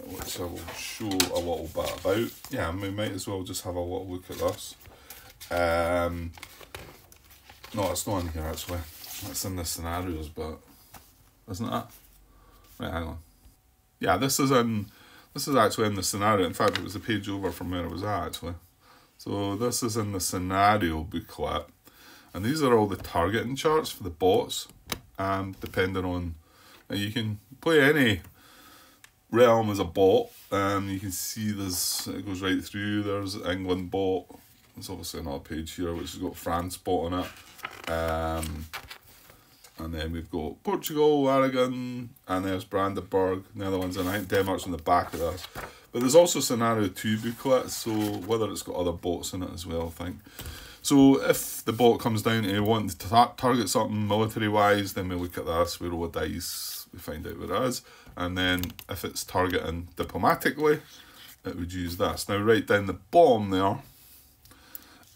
which I will show a little bit about. Yeah, we might as well just have a little look at this. No, it's not in here actually. It's in the scenarios, but isn't it? Right, hang on. Yeah, this is actually in the scenario. In fact, it was a page over from where it was at, actually. So this is in the scenario booklet, and these are all the targeting charts for the bots. Depending on, you can play any realm as a bot. You can see it goes right through. There's England bot. There's obviously another page here which has got France bot on it. And then we've got Portugal, Aragon, and there's Brandenburg. The other one's in, I think Denmark's on the back of this. But there's also Scenario 2 booklet, so whether it's got other bots in it as well, I think. So if the bot comes down to wanting to target something military-wise, then we look at this, we roll a dice, we find out what it is. And then if it's targeting diplomatically, it would use this. Now right down the bottom there,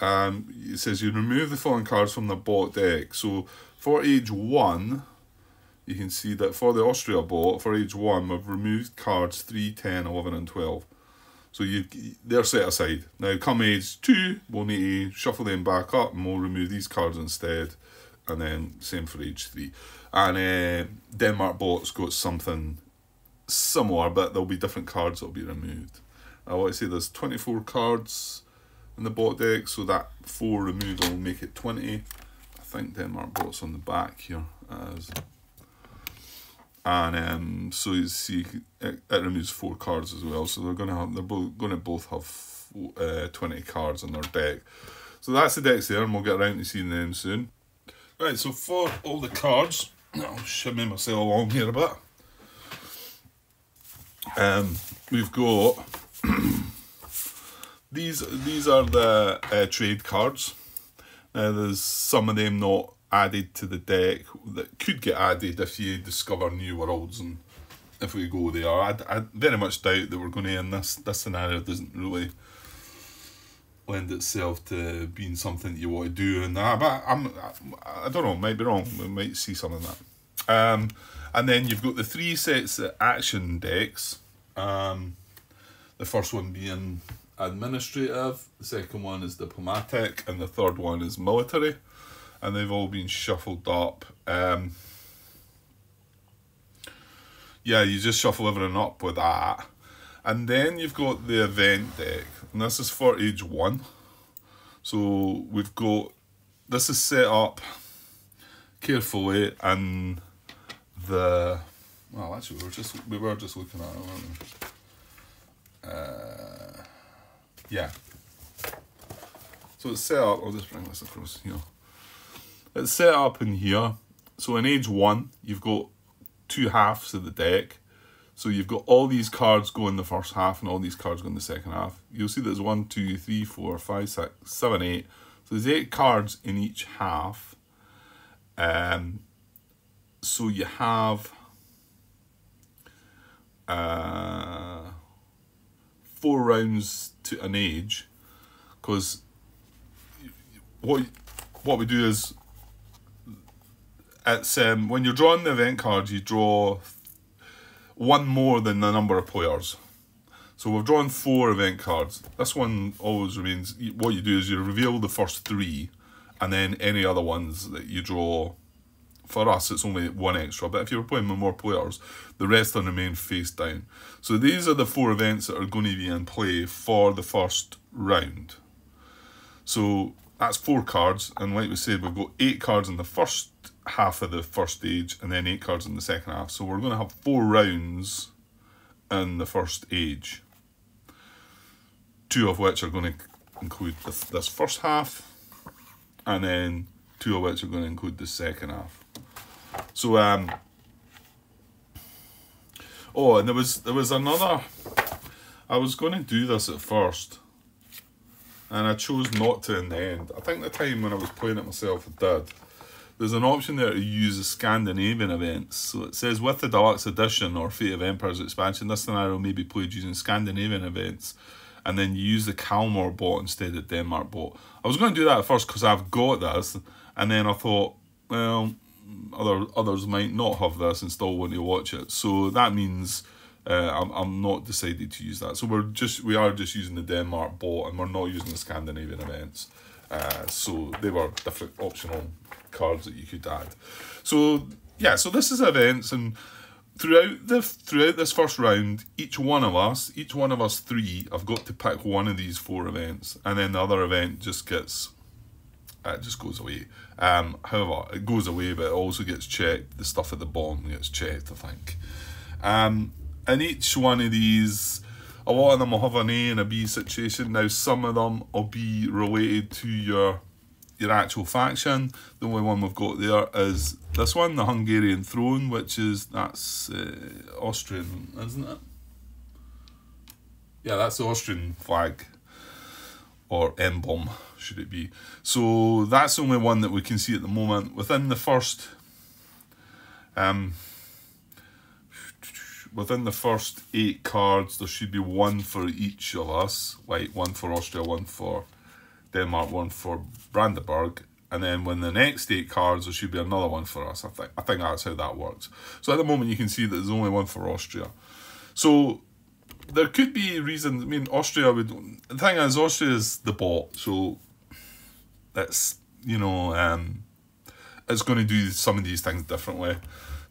it says you remove the following cards from the bot deck. So for age 1, you can see that for the Austria bot, for age 1, we've removed cards 3, 10, 11 and 12. So they're set aside. Now come age 2, we'll need to shuffle them back up and we'll remove these cards instead. And then same for age 3. And Denmark bot's got something similar, but there'll be different cards that'll be removed. I want to say there's 24 cards in the bot deck, so that 4 removal will make it 20. I think Denmark bot's on the back here. And so you see it removes 4 cards as well, so they're both have 20 cards in their deck. So that's the decks there, and we'll get around to seeing them soon. Right, so for all the cards, I'll shimmy myself along here a bit. We've got these are the trade cards. There's some of them not added to the deck that could get added if you discover new worlds, and if we go there. I very much doubt that we're going to, in this scenario doesn't really lend itself to being something you want to do and that, but I don't know, might be wrong, we might see some of that. And then you've got the 3 sets of action decks. The first one being administrative, the second one is diplomatic, and the third one is military, and they've all been shuffled up. Yeah, you just shuffle everything up with that. And then you've got the event deck, and this is for age 1. So we've got, this is set up carefully, and well, actually we were just looking at it, weren't we? yeah. So it's set up, I'll just bring this across here. It's set up in here. So in age 1, you've got 2 halves of the deck. So you've got all these cards go in the first half and all these cards go in the second half. You'll see there's 1, 2, 3, 4, 5, 6, 7, 8. So there's 8 cards in each half. So you have 4 rounds to an age, because what we do is, it's when you're drawing the event cards, you draw 1 more than the number of players. So we've drawn 4 event cards. This one always remains. What you do is you reveal the first 3, and then any other ones that you draw. For us, it's only 1 extra, but if you're playing with more players, the rest will remain face down. So these are the 4 events that are going to be in play for the first round. So that's 4 cards, and like we said, we've got 8 cards in the first half of the first stage, and then 8 cards in the second half. So we're going to have 4 rounds in the first age, 2 of which are going to include this first half, and then 2 of which are going to include the second half. So oh, and there was another. I was going to do this at first, and I chose not to in the end. I think the time when I was playing it myself, I did. There's an option there to use the Scandinavian events. So it says, with the Deluxe Edition or Fate of Empires expansion, this scenario may be played using Scandinavian events, and then you use the Kalmar bot instead of Denmark bot. I was going to do that at first because I've got this, and then I thought, well, others might not have this and still want to watch it. So that means I'm not decided to use that. So we are just using the Denmark bot, and we're not using the Scandinavian events. So they were different optional cards that you could add. So yeah, so this is events, and throughout this first round, each one of us 3 have got to pick one of these 4 events, and then the other event just goes away. However, it goes away, but it also gets checked. The stuff at the bottom gets checked, I think. And each one of these, a lot of them will have an A and a B situation. Now, some of them will be related to your actual faction. The only one we've got there is this one, the Hungarian Throne, that's Austrian, isn't it? Yeah, that's the Austrian flag, or emblem, should it be. So that's the only one that we can see at the moment. Within the first 8 cards, there should be 1 for each of us, like 1 for Austria, 1 for Denmark, 1 for Brandenburg, and then when the next 8 cards, there should be another 1 for us. I think that's how that works. So at the moment, you can see that there's only 1 for Austria. So there could be reasons. I mean, Austria would. The thing is, Austria is the bot, so it's, you know, it's going to do some of these things differently.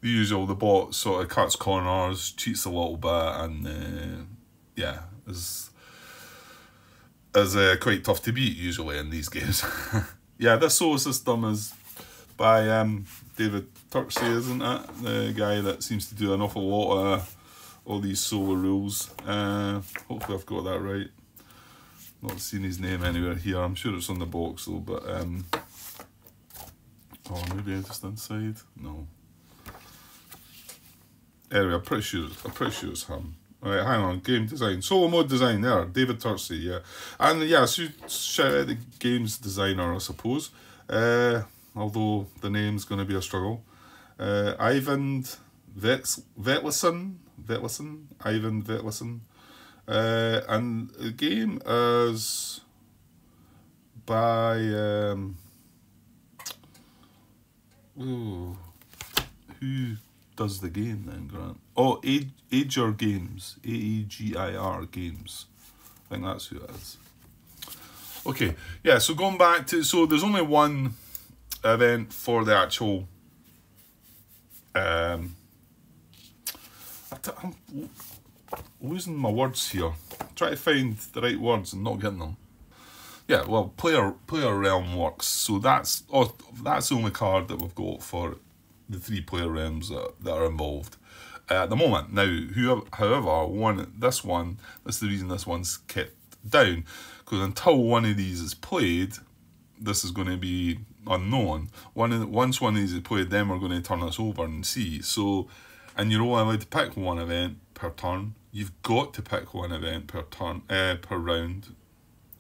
The usual, the bot sort of cuts corners, cheats a little bit, and yeah, is quite tough to beat usually in these games. Yeah, this solar system is by David Turksey, isn't it? The guy that seems to do an awful lot of all these solar rules. Hopefully I've got that right. Not seen his name anywhere here. I'm sure it's on the box though, but oh, maybe just inside. No. Anyway, I'm pretty sure it's him. Alright, hang on. Game design, solo mode design. There, David Turksey. Yeah, and yeah, so shout out the games designer, I suppose. Although the name's going to be a struggle. Ivan Vetlison. Ivan Vetlison. And the game is by who does the game then, Grant? Oh, Aegir Games. Aegir Games. I think that's who it is. Okay, yeah, so going back to, so there's only 1 event for the actual I'm losing my words here. Try to find the right words and not getting them. Yeah, well, player realm works. So that's the only card that we've got for the 3 player realms that are involved at the moment. Now, however, that's the reason this one's kept down, because until one of these is played, this is going to be unknown. Once one of these is played, then we're going to turn this over and see. So, and you're only allowed to pick one event per turn. You've got to pick one event per turn, per round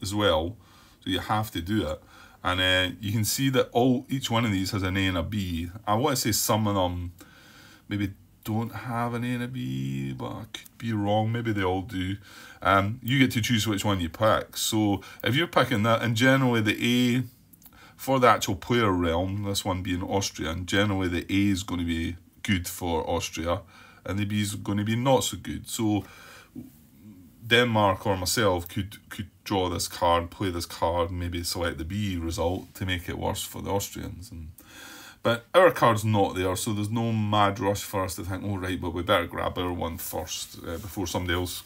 as well. So you have to do it. And you can see that each one of these has an A and a B. I want to say some of them maybe don't have an A and a B, but I could be wrong. Maybe they all do. You get to choose which one you pick. So if you're picking that, and generally the A, for the actual player realm, this one being Austria, and generally the A is going to be good for Austria, and the B is going to be not so good. So Denmark or myself could draw this card, play this card, maybe select the B result to make it worse for the Austrians. But our card's not there, so there's no mad rush for us to think, oh right, but we better grab our one first before somebody else,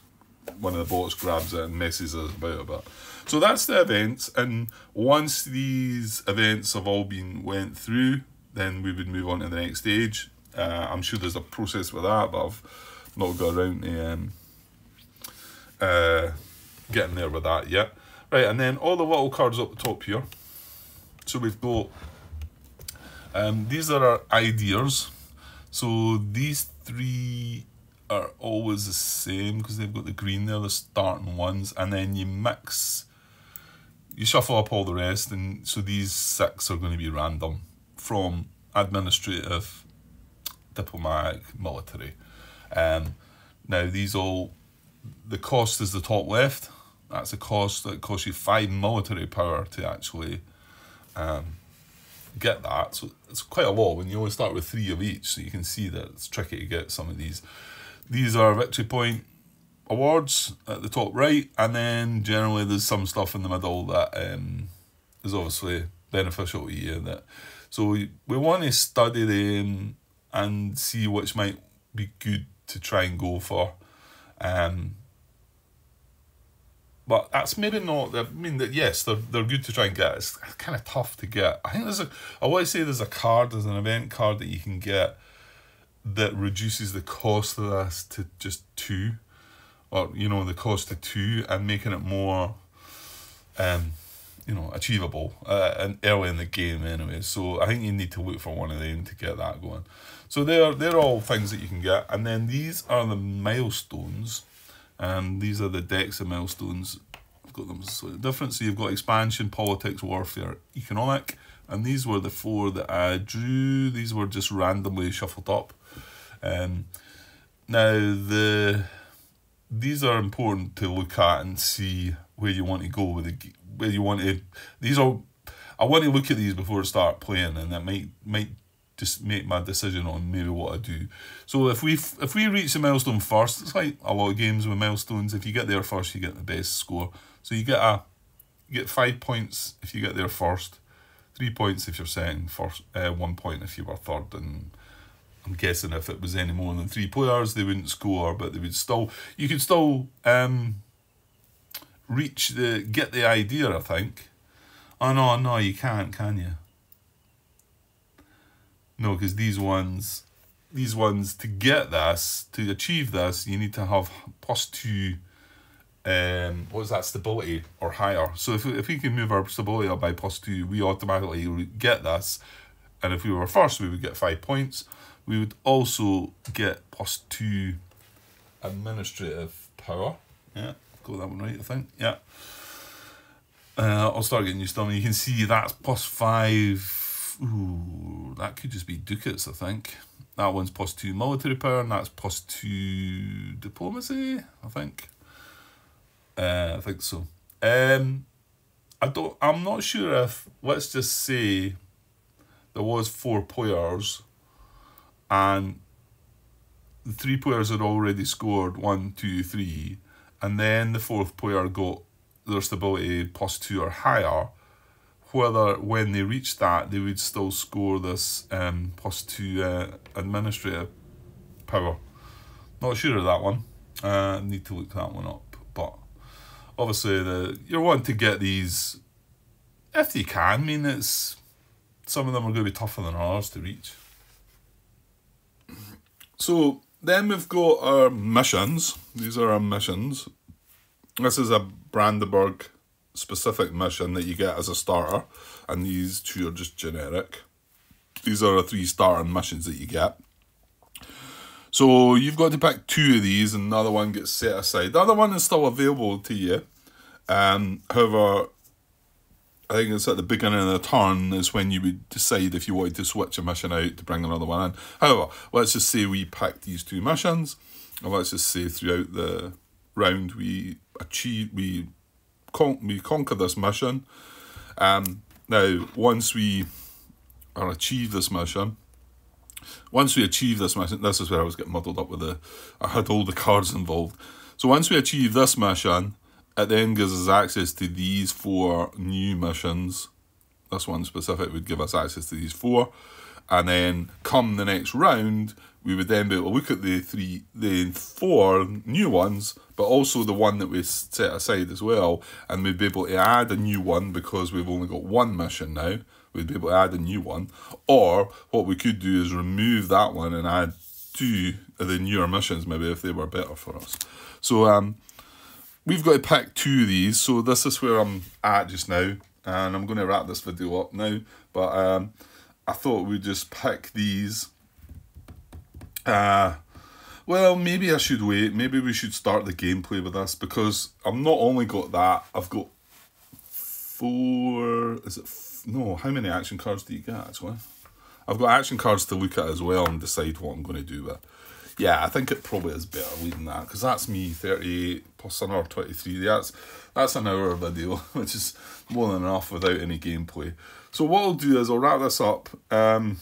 one of the bots, grabs it and messes us about a bit. So that's the events, and once these events have all been went through, then we would move on to the next stage. I'm sure there's a process with that, but I've not got around to getting there with that yet. Right, and then all the little cards up the top here. So we've got, these are our ideas. So these three are always the same because they've got the green there, the starting ones, and then you shuffle up all the rest, and so these 6 are going to be random from administrative, diplomatic, military. Now these all, the cost is the top left. That's a cost that costs you 5 military power to actually get that. So it's quite a lot when you only start with 3 of each, so you can see that it's tricky to get some of these. These are victory point awards at the top right, and then generally there's some stuff in the middle that is obviously beneficial to you. So we want to study them and see which might be good to try and go for. But that's maybe not, I mean, yes, they're good to try and get. It's kind of tough to get. I think I want to say there's an event card that you can get that reduces the cost of this to just 2. Or, the cost to 2, and making it more, achievable and early in the game anyway. So I think you need to look for one of them to get that going. So they're all things that you can get. And then these are the milestones. These are the decks of milestones. I've got them slightly different. So you've got expansion, politics, warfare, economic. And these were the 4 that I drew. These were just randomly shuffled up. Now, these are important to look at and see where you want to go with where you want to. I want to look at these before I start playing, and that might just make my decision on maybe what I do. So if we reach the milestone first, it's like a lot of games with milestones. If you get there first, you get the best score. So you get 5 points if you get there first, 3 points if you're second, first, 1 point if you were third, and I'm guessing if it was any more than 3 players, they wouldn't score, but they would still. You could still get the idea, I think. Oh no, you can't, can you? No, because these ones to get this, to achieve this, you need to have +2. What is that, stability or higher? So if we can move our stability up by +2, we automatically get this, and if we were first, we would get 5 points. We would also get +2 administrative power. Yeah, got that one right, I think. Yeah. I'll start getting used to them. You can see that's +5. Ooh, that could just be ducats, I think. That one's +2 military power, and that's +2 diplomacy, I think. I think so. I'm not sure if, let's just say there was 4 players and the 3 players had already scored 1, 2, 3, and then the 4th player got their stability +2 or higher, whether when they reached that they would still score this +2 administrative power. Not sure of that one. Need to look that one up. But obviously you're wanting to get these if you can. I mean, some of them are going to be tougher than others to reach. So then we've got our missions. These are our missions. This is a Brandenburg specific mission that you get as a starter, and these 2 are just generic. These are the 3 starting missions that you get. So you've got to pick 2 of these, and the other one gets set aside. The other one is still available to you. However, I think it's at the beginning of the turn is when you would decide if you wanted to switch a mission out to bring another one in. However, let's just say we picked these 2 missions, and let's just say throughout the round we conquer this mission. Now, once we achieve this mission, this is where I was getting muddled up with I had all the cards involved. So once we achieve this mission, it then gives us access to these 4 new missions. This one specific would give us access to these 4. And then come the next round, we would then be able to look at the 4 new ones, but also the one that we set aside as well. And we'd be able to add a new one because we've only got 1 mission now. We'd be able to add a new one. Or what we could do is remove that one and add 2 of the newer missions, maybe if they were better for us. So we've got to pick 2 of these. So this is where I'm at just now. And I'm going to wrap this video up now. But I thought we'd just pick these. Well, maybe I should wait. Maybe we should start the gameplay with this, because I've not only got that, I've got 4... No, how many action cards do you get, actually? I've got action cards to look at as well and decide what I'm going to do with. Yeah, I think it probably is better leaving that, because that's me 38 plus another 23. That's an hour video, which is more than enough without any gameplay. So what I'll do is I'll wrap this up, and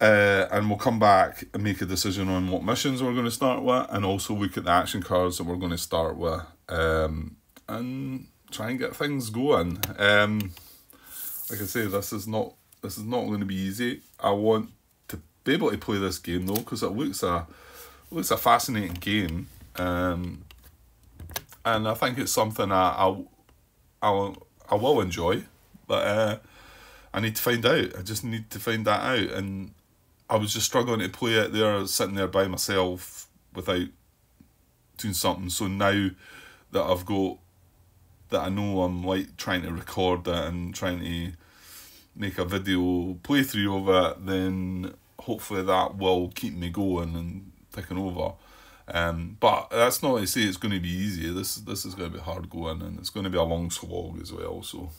we'll come back and make a decision on what missions we're going to start with, and also look at the action cards that we're going to start with, and try and get things going. Like I say, this is not going to be easy. I want to be able to play this game though, because it looks a fascinating game, and I think it's something I will enjoy. But I need to find out. I just need to find that out, and I was just struggling to play it there, sitting there by myself without doing something. So now that I know I'm like trying to record it and trying to make a video playthrough of it, then hopefully that will keep me going and ticking over. But that's not to say it's going to be easy. This is going to be hard going, and it's going to be a long slog as well. So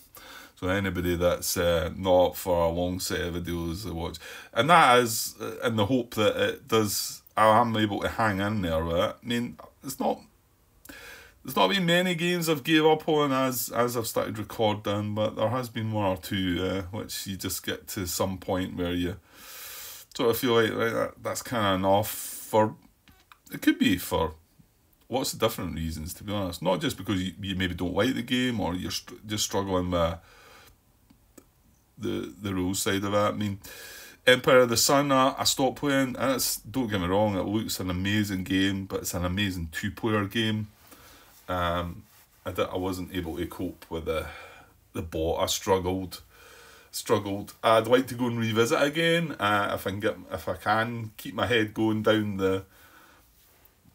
anybody that's not up for a long set of videos to watch, and that is in the hope that I'm able to hang in there with it. I mean, there's not been many games I've gave up on as I've started recording, but there has been 1 or 2 which you just get to some point where you sort of feel like, right, that's kind of enough. It could be for lots of different reasons, to be honest. Not just because you maybe don't like the game, or you're just struggling with the rules side of it. I mean, Empire of the Sun, I stopped playing, and don't get me wrong, it looks an amazing game, but it's an amazing 2-player game. I wasn't able to cope with the bot. I struggled. I'd like to go and revisit again if I can keep my head going down the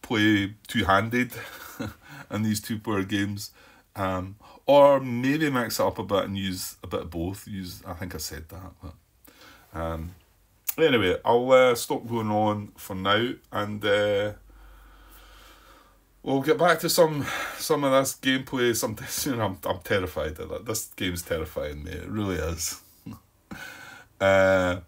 play two-handed in these 2-player games, or maybe mix it up a bit and use a bit of both. I think I said that, but anyway, I'll stop going on for now, and we'll get back to some of this gameplay. I'm terrified of it. This game's terrifying me. It really is. To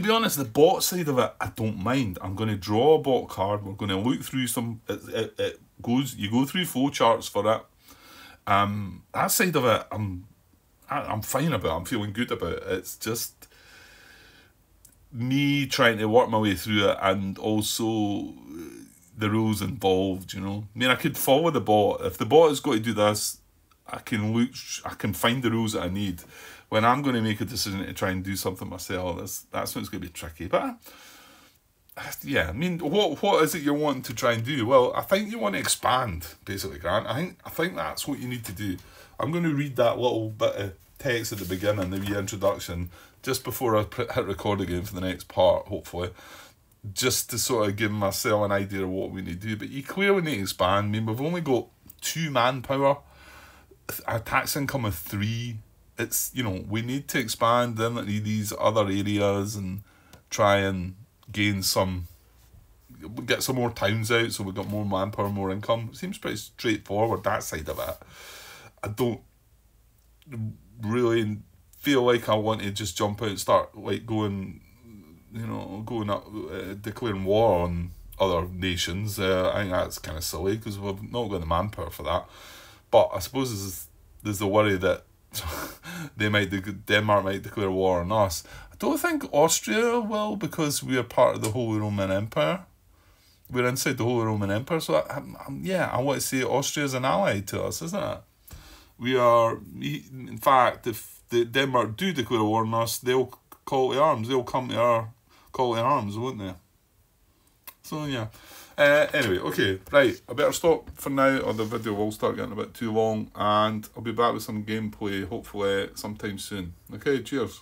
be honest, the bot side of it, I don't mind. I'm going to draw a bot card. We're going to look through some. You go through flowcharts for it. That side of it, I'm fine about. I'm feeling good about it. It's just me trying to work my way through it, and also the rules involved, I mean, I could follow the bot. If the bot has got to do this, I can find the rules that I need. When I'm going to make a decision to try and do something myself, that's when it's going to be tricky. But yeah, I mean, what is it you're wanting to try and do? Well, I think you want to expand, basically, Grant. I think that's what you need to do. I'm going to read that little bit of text at the beginning, the wee introduction, just before I hit record again for the next part, hopefully. just to sort of give myself an idea of what we need to do. But you clearly need to expand. I mean, we've only got 2 manpower, a tax income of 3. It's, you know, we need to expand in these other areas and try and gain some, get some more towns out so we've got more manpower, more income. It seems pretty straightforward, that side of it. I don't really feel like I want to just jump out and start like going, you know, going up, declaring war on other nations. I think that's kind of silly because we've not got the manpower for that. But I suppose there's the worry that Denmark might declare war on us. I don't think Austria will, because we are part of the Holy Roman Empire. We're inside the Holy Roman Empire, so I want to say Austria is an ally to us, isn't it? We are, in fact, if Denmark do declare war on us, they'll call to arms. They'll come to our call to arms, won't they? So yeah. Anyway, okay, right, I better stop for now, or the video will start getting a bit too long, and I'll be back with some gameplay, hopefully sometime soon. Okay, cheers.